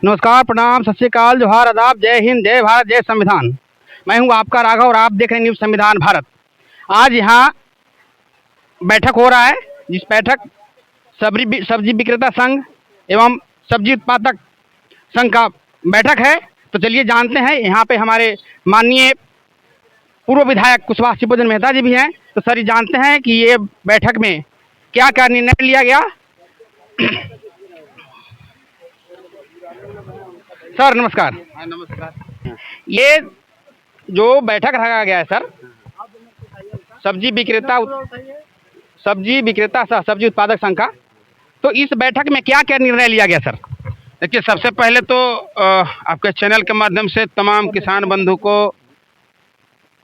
नमस्कार, प्रणाम, सत श्री अकाल, जोहार, आदाब, जय हिंद, जय भारत, जय संविधान। मैं हूं आपका राघव और आप देख रहे हैं न्यूज़ संविधान भारत। आज यहाँ बैठक हो रहा है, जिस बैठक सब्जी विक्रेता संघ एवं सब्जी उत्पादक संघ का बैठक है। तो चलिए जानते हैं। यहाँ पे हमारे माननीय पूर्व विधायक कुशवाहा शिवभोजन मेहता जी भी हैं। तो सर, जानते हैं कि ये बैठक में क्या क्या निर्णय लिया गया। सर नमस्कार। हाँ नमस्कार। ये जो बैठक रखा गया है सर, सब्जी विक्रेता सह सब्जी उत्पादक संघ का, तो इस बैठक में क्या क्या निर्णय लिया गया सर? देखिए, सबसे पहले तो आपके चैनल के माध्यम से तमाम किसान बंधु को,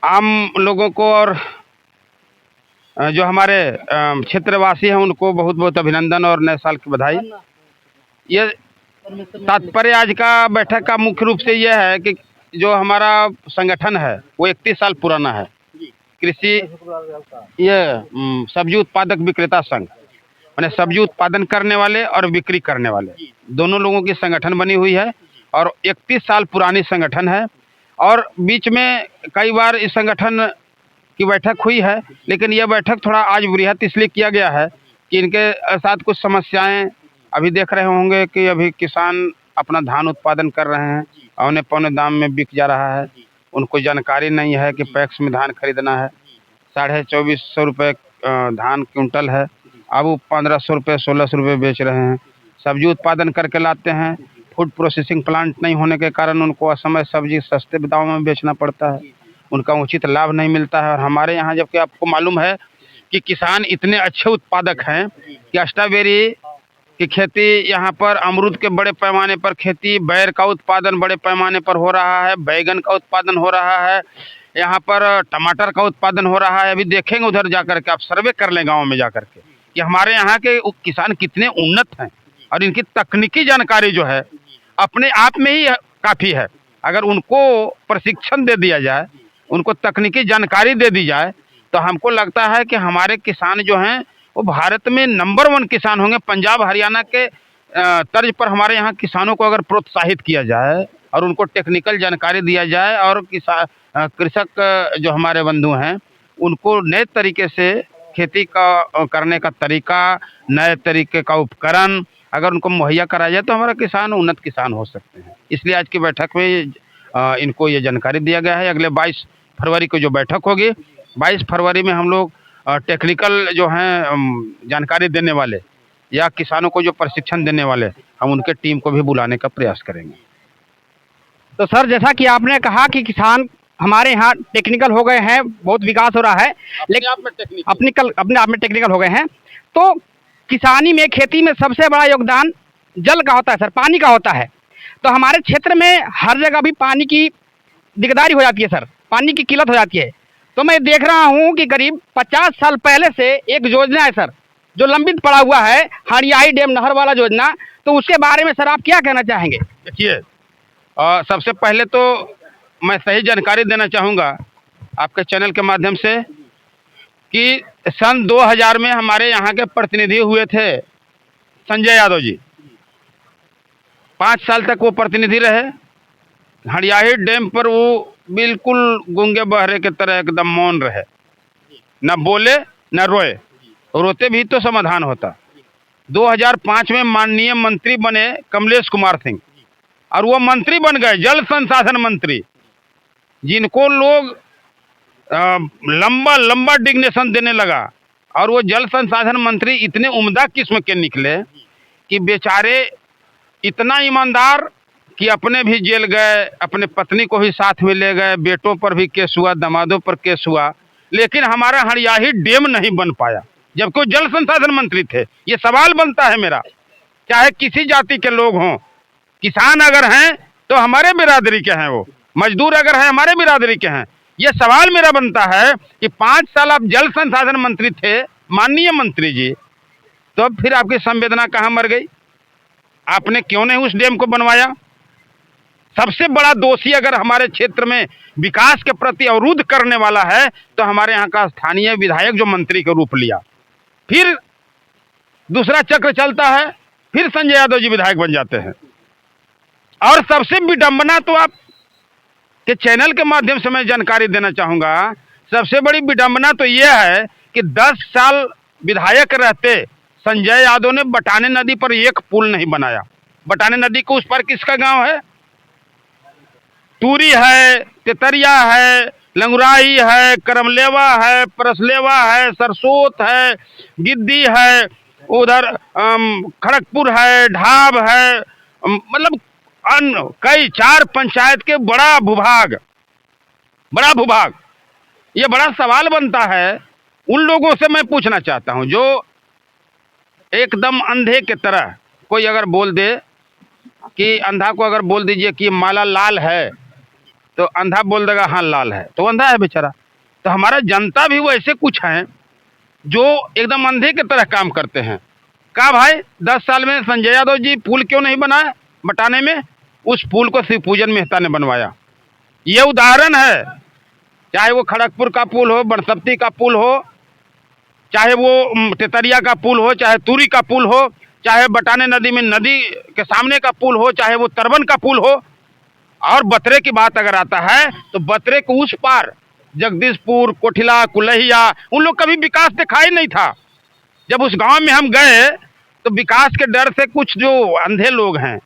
आम लोगों को और जो हमारे क्षेत्रवासी हैं उनको बहुत बहुत अभिनंदन और नए साल की बधाई। ये तात्पर्य आज का बैठक का मुख्य रूप से यह है कि जो हमारा संगठन है वो 31 साल पुराना है। कृषि सब्जी उत्पादक विक्रेता संघ, माने सब्जी उत्पादन करने वाले और बिक्री करने वाले दोनों लोगों की संगठन बनी हुई है और 31 साल पुरानी संगठन है। और बीच में कई बार इस संगठन की बैठक हुई है, लेकिन यह बैठक थोड़ा आज वृहत इसलिए किया गया है कि इनके साथ कुछ समस्याएं, अभी देख रहे होंगे कि अभी किसान अपना धान उत्पादन कर रहे हैं, औने पौने दाम में बिक जा रहा है। उनको जानकारी नहीं है कि पैक्स में धान खरीदना है। 2450 रुपये धान क्विंटल है, अब वो 1500 रुपये 1600 रुपये बेच रहे हैं। सब्जी उत्पादन करके लाते हैं, फूड प्रोसेसिंग प्लांट नहीं होने के कारण उनको असमय सब्जी सस्ते दामों में बेचना पड़ता है, उनका उचित लाभ नहीं मिलता है। और हमारे यहाँ जबकि आपको मालूम है कि किसान इतने अच्छे उत्पादक हैं कि स्ट्रॉबेरी की खेती यहाँ पर, अमरूद के बड़े पैमाने पर खेती, बैर का उत्पादन बड़े पैमाने पर हो रहा है, बैगन का उत्पादन हो रहा है, यहाँ पर टमाटर का उत्पादन हो रहा है। अभी देखेंगे उधर जाकर के, आप सर्वे कर लें गाँव में जाकर के कि हमारे यहाँ के किसान कितने उन्नत हैं। और इनकी तकनीकी जानकारी जो है अपने आप में ही काफ़ी है। अगर उनको प्रशिक्षण दे दिया जाए, उनको तकनीकी जानकारी दे दी जाए, तो हमको लगता है कि हमारे किसान जो हैं वो भारत में नंबर 1 किसान होंगे। पंजाब हरियाणा के तर्ज पर हमारे यहाँ किसानों को अगर प्रोत्साहित किया जाए और उनको टेक्निकल जानकारी दिया जाए और कृषक जो हमारे बंधु हैं उनको नए तरीके से खेती का करने का तरीका, नए तरीके का उपकरण अगर उनको मुहैया कराया जाए तो हमारा किसान उन्नत किसान हो सकते हैं। इसलिए आज की बैठक में इनको ये जानकारी दिया गया है। अगले 22 फरवरी को जो बैठक होगी, 22 फरवरी में हम लोग टेक्निकल जो हैं जानकारी देने वाले या किसानों को जो प्रशिक्षण देने वाले, हम उनके टीम को भी बुलाने का प्रयास करेंगे। तो सर, जैसा कि आपने कहा कि किसान हमारे यहाँ टेक्निकल हो गए हैं, बहुत विकास हो रहा है, लेकिन अपने आप में टेक्निकल हो गए हैं। तो किसानी में, खेती में सबसे बड़ा योगदान जल का होता है सर, पानी का होता है। तो हमारे क्षेत्र में हर जगह भी पानी की दिकदारी हो जाती है सर, पानी की किल्लत हो जाती है। तो मैं देख रहा हूँ कि करीब 50 साल पहले से एक योजना है सर जो लंबित पड़ा हुआ है, हरियाही डैम नहर वाला योजना। तो उसके बारे में सर आप क्या कहना चाहेंगे? देखिए, सबसे पहले तो मैं सही जानकारी देना चाहूँगा आपके चैनल के माध्यम से कि सन 2000 में हमारे यहाँ के प्रतिनिधि हुए थे संजय यादव जी। 5 साल तक वो प्रतिनिधि रहे। हरियाही डैम पर वो बिल्कुल गूंगे बहरे की तरह एकदम मौन रहे, न बोले न रोए। रोते भी तो समाधान होता। 2005 में माननीय मंत्री बने कमलेश कुमार सिंह, और वो मंत्री बन गए जल संसाधन मंत्री, जिनको लोग लंबा लंबा डिग्नेशन देने लगा। और वो जल संसाधन मंत्री इतने उम्दा किस्म के निकले कि बेचारे इतना ईमानदार कि अपने भी जेल गए, अपने पत्नी को भी साथ में ले गए, बेटों पर भी केस हुआ, दामादों पर केस हुआ, लेकिन हमारा हरियाही डैम नहीं बन पाया, जबकि वो जल संसाधन मंत्री थे। ये सवाल बनता है मेरा, चाहे किसी जाति के लोग हों, किसान अगर हैं तो हमारे बिरादरी के हैं, वो मजदूर अगर हैं हमारे बिरादरी के हैं। ये सवाल मेरा बनता है कि 5 साल आप जल संसाधन मंत्री थे माननीय मंत्री जी, तो अब फिर आपकी संवेदना कहाँ मर गई? आपने क्यों नहीं उस डैम को बनवाया? सबसे बड़ा दोषी अगर हमारे क्षेत्र में विकास के प्रति अवरुद्ध करने वाला है तो हमारे यहाँ का स्थानीय विधायक जो मंत्री के रूप लिया, फिर दूसरा चक्र चलता है, फिर संजय यादव जी विधायक बन जाते हैं। और सबसे विडंबना तो आप के चैनल के माध्यम से मैं जानकारी देना चाहूंगा, सबसे बड़ी विडंबना तो यह है कि 10 साल विधायक रहते संजय यादव ने बटाने नदी पर एक पुल नहीं बनाया। बटाने नदी के उस पर किसका गांव है? टूरी है, तेतरिया है, लंगुराई है, करमलेवा है, परसलेवा है, सरसोत है, गिद्दी है, उधर खड़गपुर है, ढाब है, मतलब अन्य कई 4 पंचायत के बड़ा भूभाग, ये बड़ा सवाल बनता है। उन लोगों से मैं पूछना चाहता हूं जो एकदम अंधे की तरह कोई अगर बोल दे कि अंधा को अगर बोल दीजिए कि माला लाल है तो अंधा बोल देगा हाँ लाल है, तो अंधा है बेचारा। तो हमारा जनता भी वैसे कुछ हैं जो एकदम अंधे की तरह काम करते हैं। कहा भाई 10 साल में संजय यादव जी पुल क्यों नहीं बनाए बटाने में? उस पुल को शिवपूजन मेहता ने बनवाया। ये उदाहरण है, चाहे वो खड़गपुर का पुल हो, बनसप्ती का पुल हो, चाहे वो तेतरिया का पुल हो, चाहे तुरी का पुल हो, चाहे बटाने नदी में नदी के सामने का पुल हो, चाहे वो तरबन का पुल हो। और बतरे की बात अगर आता है तो बतरे के उस पार जगदीशपुर, कोठिला, कुलहिया, उन लोग कभी विकास दिखाई नहीं था। जब उस गांव में हम गए तो विकास के डर से कुछ जो अंधे लोग हैं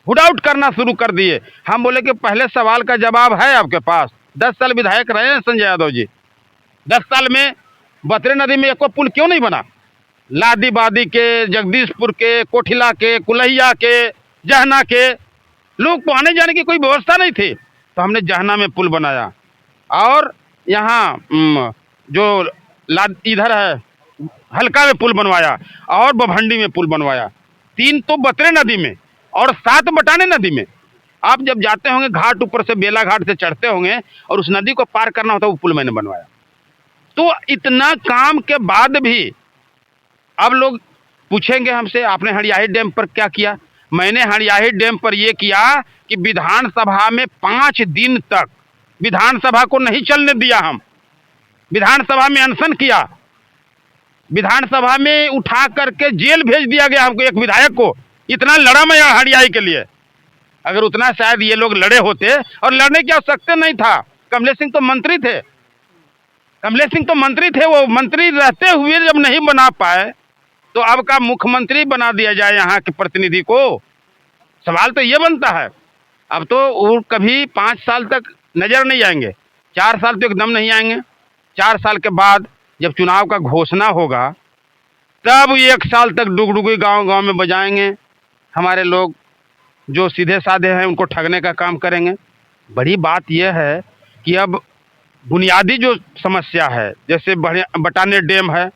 हुड आउट करना शुरू कर दिए। हम बोले कि पहले सवाल का जवाब है आपके पास? 10 साल विधायक रहे हैं संजय यादव जी, 10 साल में बतरे नदी में एक पुल क्यों नहीं बना? लादीबादी के, जगदीशपुर के, कोठिला के, कुलहिया के, जहना के लोग को आने जाने की कोई व्यवस्था नहीं थी, तो हमने जहना में पुल बनाया। और यहाँ जो इधर है हल्का में पुल बनवाया और बभंडी में पुल बनवाया। 3 तो बतरे नदी में और 7 बटाने नदी में। आप जब जाते होंगे घाट ऊपर से, बेला घाट से चढ़ते होंगे और उस नदी को पार करना होता, वो पुल मैंने बनवाया। तो इतना काम के बाद भी अब लोग पूछेंगे हमसे आपने हड़ियाही डैम पर क्या किया? मैंने हड़ियाही डैम पर यह किया कि विधानसभा में 5 दिन तक विधानसभा को नहीं चलने दिया। हम विधानसभा में अनशन किया, विधानसभा में उठा करके जेल भेज दिया गया हमको, एक विधायक को। इतना लड़ा मैं हड़ियाही के लिए। अगर उतना शायद ये लोग लड़े होते, और लड़ने की आवश्यकता नहीं था। कमलेश सिंह तो मंत्री थे, वो मंत्री रहते हुए जब नहीं बना पाए तो अब का मुख्यमंत्री बना दिया जाए यहाँ के प्रतिनिधि को? सवाल तो ये बनता है। अब तो वो कभी 5 साल तक नजर नहीं आएंगे, 4 साल तो एकदम नहीं आएंगे। 4 साल के बाद जब चुनाव का घोषणा होगा तब 1 साल तक डुगडुगी गांव में बजाएंगे। हमारे लोग जो सीधे साधे हैं उनको ठगने का काम करेंगे। बड़ी बात यह है कि अब बुनियादी जो समस्या है, जैसे बटाने डैम है,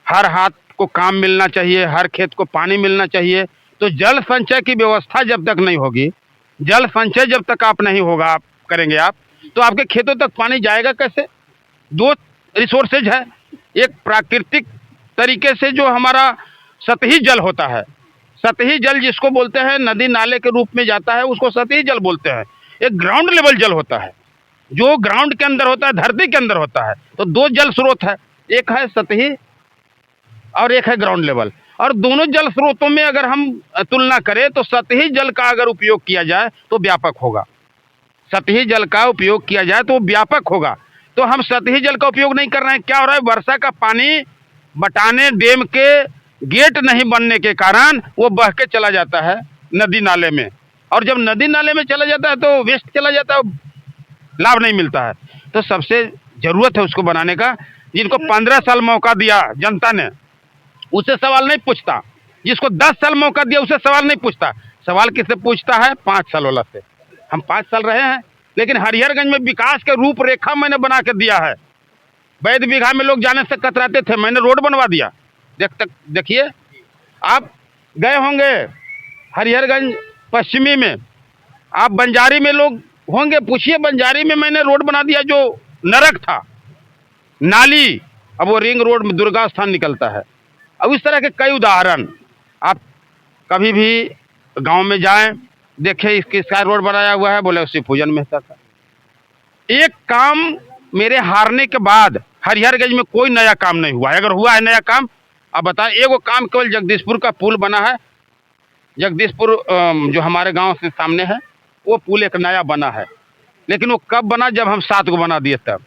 हर हाथ को काम मिलना चाहिए, हर खेत को पानी मिलना चाहिए। तो जल संचय की व्यवस्था जब तक नहीं होगी, जल संचय जब तक आप नहीं होगा, आप करेंगे आप, तो आपके खेतों तक पानी जाएगा कैसे? 2 रिसोर्सेज है। एक प्राकृतिक तरीके से जो हमारा सतही जल होता है, सतही जल जिसको बोलते हैं, नदी नाले के रूप में जाता है, उसको सतही जल बोलते हैं। एक ग्राउंड लेवल जल होता है जो ग्राउंड के अंदर होता है, धरती के अंदर होता है। तो 2 जल स्रोत है, एक है सतही और एक है ग्राउंड लेवल। और दोनों जल स्रोतों में अगर हम तुलना करें तो सतही जल का अगर उपयोग किया जाए तो व्यापक होगा। सतही जल का उपयोग किया जाए तो व्यापक होगा। तो हम सतही जल का उपयोग नहीं कर रहे हैं। क्या हो रहा है? वर्षा का पानी बटाने डैम के गेट नहीं बनने के कारण वो बह के चला जाता है नदी नाले में, और जब नदी नाले में चला जाता है तो वेस्ट चला जाता है, लाभ नहीं मिलता है। तो सबसे जरूरत है उसको बनाने का। जिनको 15 साल मौका दिया जनता ने, उससे सवाल नहीं पूछता। जिसको 10 साल मौका दिया उससे सवाल नहीं पूछता। सवाल किससे पूछता है? 5 साल वाला से। हम 5 साल रहे हैं, लेकिन हरिहरगंज में विकास के रूपरेखा मैंने बना के दिया है। वैद बीघा में लोग जाने से कतराते थे, मैंने रोड बनवा दिया। देखिए, आप गए होंगे हरिहरगंज पश्चिमी में, आप बंजारी में लोग होंगे, पूछिए बंजारी में मैंने रोड बना दिया जो नरक था, नाली, अब वो रिंग रोड में दुर्गा स्थान निकलता है। अब इस तरह के कई उदाहरण। आप कभी भी गांव में जाएं, देखें किसका रोड बनाया हुआ है, बोले शिवपूजन मेहता का। एक काम मेरे हारने के बाद हरिहरगंज में कोई नया काम नहीं हुआ है। अगर हुआ है नया काम, अब बताएं। एगो काम केवल जगदीशपुर का पुल बना है, जगदीशपुर जो हमारे गांव से सामने है, वो पुल एक नया बना है, लेकिन वो कब बना, जब हम 7 को बना दिए तब।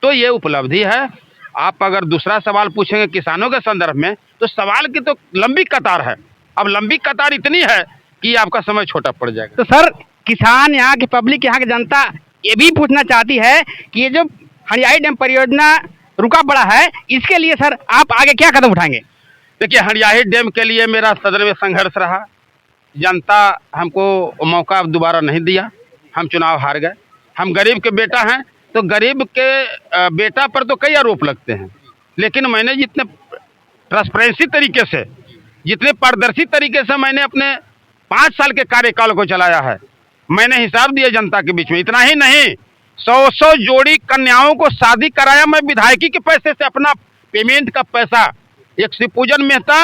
तो ये उपलब्धि है। आप अगर दूसरा सवाल पूछेंगे किसानों के संदर्भ में, तो सवाल की तो लंबी कतार है। अब लंबी कतार इतनी है कि आपका समय छोटा पड़ जाएगा। तो सर, किसान, यहाँ की पब्लिक, यहाँ की जनता ये भी पूछना चाहती है कि ये जो हंडियाई डैम परियोजना रुका पड़ा है, इसके लिए सर आप आगे क्या कदम उठाएंगे? देखिए, हंडियाही डैम के लिए मेरा सदन में संघर्ष रहा। जनता हमको मौका दोबारा नहीं दिया, हम चुनाव हार गए। हम गरीब के बेटा हैं, तो गरीब के बेटा पर तो कई आरोप लगते हैं, लेकिन मैंने जितने ट्रांसपेरेंसी तरीके से, जितने पारदर्शी तरीके से मैंने अपने 5 साल के कार्यकाल को चलाया है, मैंने हिसाब दिया जनता के बीच में। इतना ही नहीं, 100 जोड़ी कन्याओं को शादी कराया मैं विधायकी के पैसे से, अपना पेमेंट का पैसा। एक शिवपूजन मेहता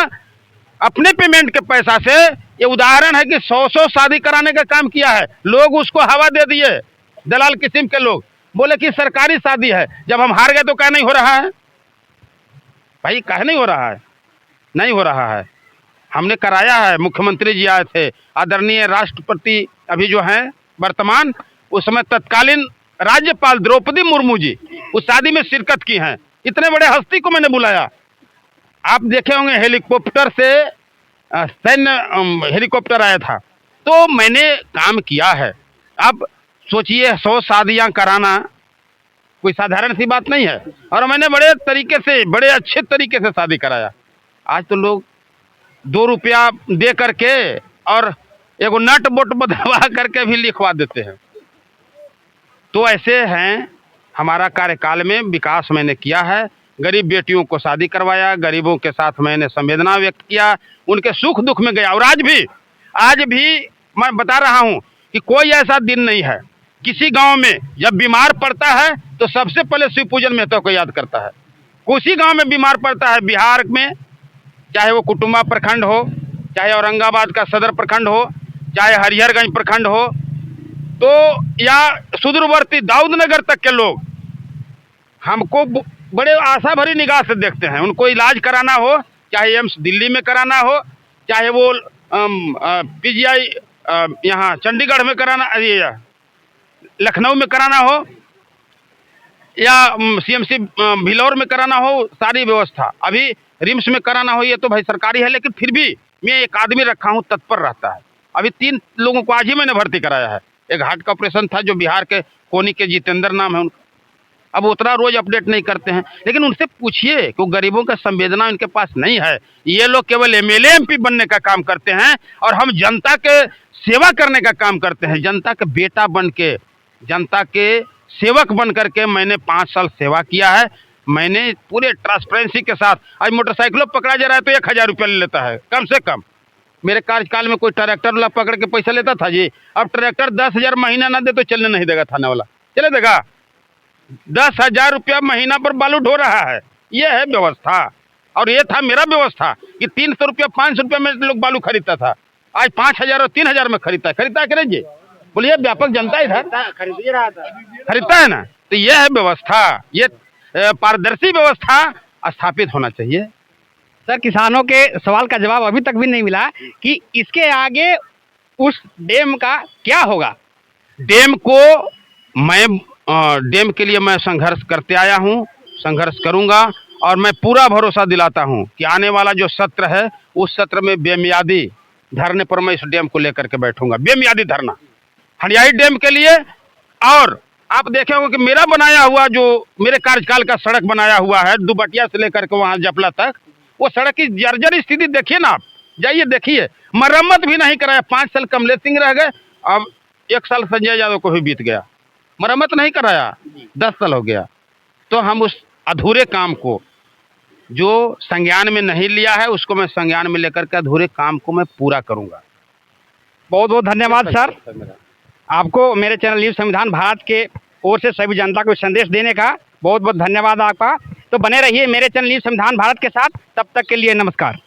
अपने पेमेंट के पैसा से, ये उदाहरण है कि 100 शादी कराने का काम किया है। लोग उसको हवा दे दिए, दलाल किस्म के लोग बोले कि सरकारी शादी है। जब हम हार गए तो क्या नहीं हो रहा है भाई? कह नहीं हो रहा है? नहीं हो रहा है। हमने कराया है। मुख्यमंत्री जी आए थे, आदरणीय राष्ट्रपति अभी जो हैं वर्तमान, उस समय तत्कालीन राज्यपाल द्रौपदी मुर्मू जी उस शादी में शिरकत की हैं। इतने बड़े हस्ती को मैंने बुलाया। आप देखे होंगे हेलीकॉप्टर से, सैन्य हेलीकॉप्टर आया था। तो मैंने काम किया है। अब सोचिए, 100 शादियां कराना कोई साधारण सी बात नहीं है, और मैंने बड़े तरीके से, बड़े अच्छे तरीके से शादी कराया। आज तो लोग 2 रुपया दे करके और एगो नट बोट बदलवा करके भी लिखवा देते हैं। तो ऐसे हैं। हमारा कार्यकाल में विकास मैंने किया है। गरीब बेटियों को शादी करवाया, गरीबों के साथ मैंने संवेदना व्यक्त किया, उनके सुख दुख में गया। और आज भी मैं बता रहा हूं कि कोई ऐसा दिन नहीं है, किसी गांव में जब बीमार पड़ता है तो सबसे पहले शिवपूजन मेहता को याद करता है। किसी गांव में बीमार पड़ता है बिहार में, चाहे वो कुटुंबा प्रखंड हो, चाहे औरंगाबाद का सदर प्रखंड हो, चाहे हरिहरगंज प्रखंड हो, तो या सुदूरवर्ती दाऊदनगर तक के लोग हमको बड़े आशा भरी निगाह से देखते हैं। उनको इलाज कराना हो, चाहे एम्स दिल्ली में कराना हो, चाहे वो PGI यहाँ चंडीगढ़ में कराना, लखनऊ में कराना हो, या CMC भिलौर में कराना हो, सारी व्यवस्था। अभी रिम्स में कराना हो, ये तो भाई सरकारी है, लेकिन फिर भी मैं एक आदमी रखा हूँ, तत्पर रहता है। अभी 3 लोगों को आज ही मैंने भर्ती कराया है। एक हार्ट का ऑपरेशन था, जो बिहार के कोनी के जितेंद्र नाम है उनका। अब उतना रोज अपडेट नहीं करते हैं, लेकिन उनसे पूछिए कि गरीबों का संवेदना इनके पास नहीं है। ये लोग केवल MLA MP बनने का काम करते हैं, और हम जनता के सेवा करने का काम करते हैं। जनता के बेटा बन के, जनता के सेवक बन करके मैंने 5 साल सेवा किया है। मैंने पूरे ट्रांसपेरेंसी के साथ, आज मोटरसाइकिलों पकड़ा जा रहा है तो 1000 रुपया ले लेता है कम से कम। मेरे कार्यकाल में कोई ट्रैक्टर वाला पकड़ के पैसा लेता था जी? अब ट्रैक्टर 10,000 महीना ना दे तो चलने नहीं देगा थाना वाला। चले देगा? 10,000 रुपया महीना पर बालू ढो रहा है। ये है व्यवस्था। और ये था मेरा व्यवस्था कि 300 रुपया 500 रुपया में लोग बालू खरीदता था, आज 5,000 और 3,000 में खरीदता है करेंगे? बोलिए, व्यापक जनता इधर खरीदता है ना। तो ये है व्यवस्था। ये पारदर्शी व्यवस्था स्थापित होना चाहिए। सर, किसानों के सवाल का जवाब अभी तक भी नहीं मिला कि इसके आगे उस डैम का क्या होगा। डैम के लिए मैं संघर्ष करते आया हूँ, संघर्ष करूंगा, और मैं पूरा भरोसा दिलाता हूँ कि आने वाला जो सत्र है, उस सत्र में बेमियादी धरने पर मैं इस डैम को लेकर के बैठूंगा। बेमियादी धरना हंडियाई डैम के लिए। और आप देखे होंगे कि मेरा बनाया हुआ, जो मेरे कार्यकाल का सड़क बनाया हुआ है, दुबटिया से लेकर के वहाँ जपला तक, वो सड़क की जर्जर स्थिति देखिए ना। आप जाइए देखिए, मरम्मत भी नहीं कराया। 5 साल कमलेश सिंह रह गए, अब 1 साल संजय यादव को भी बीत गया, मरम्मत नहीं कराया। 10 साल हो गया। तो हम उस अधूरे काम को, जो संज्ञान में नहीं लिया है, उसको मैं संज्ञान में लेकर के अधूरे काम को मैं पूरा करूंगा। बहुत बहुत धन्यवाद सर, आपको मेरे चैनल न्यूज़ संविधान भारत के ओर से सभी जनता को संदेश देने का बहुत बहुत धन्यवाद आपका। तो बने रहिए मेरे चैनल न्यूज़ संविधान भारत के साथ। तब तक के लिए नमस्कार।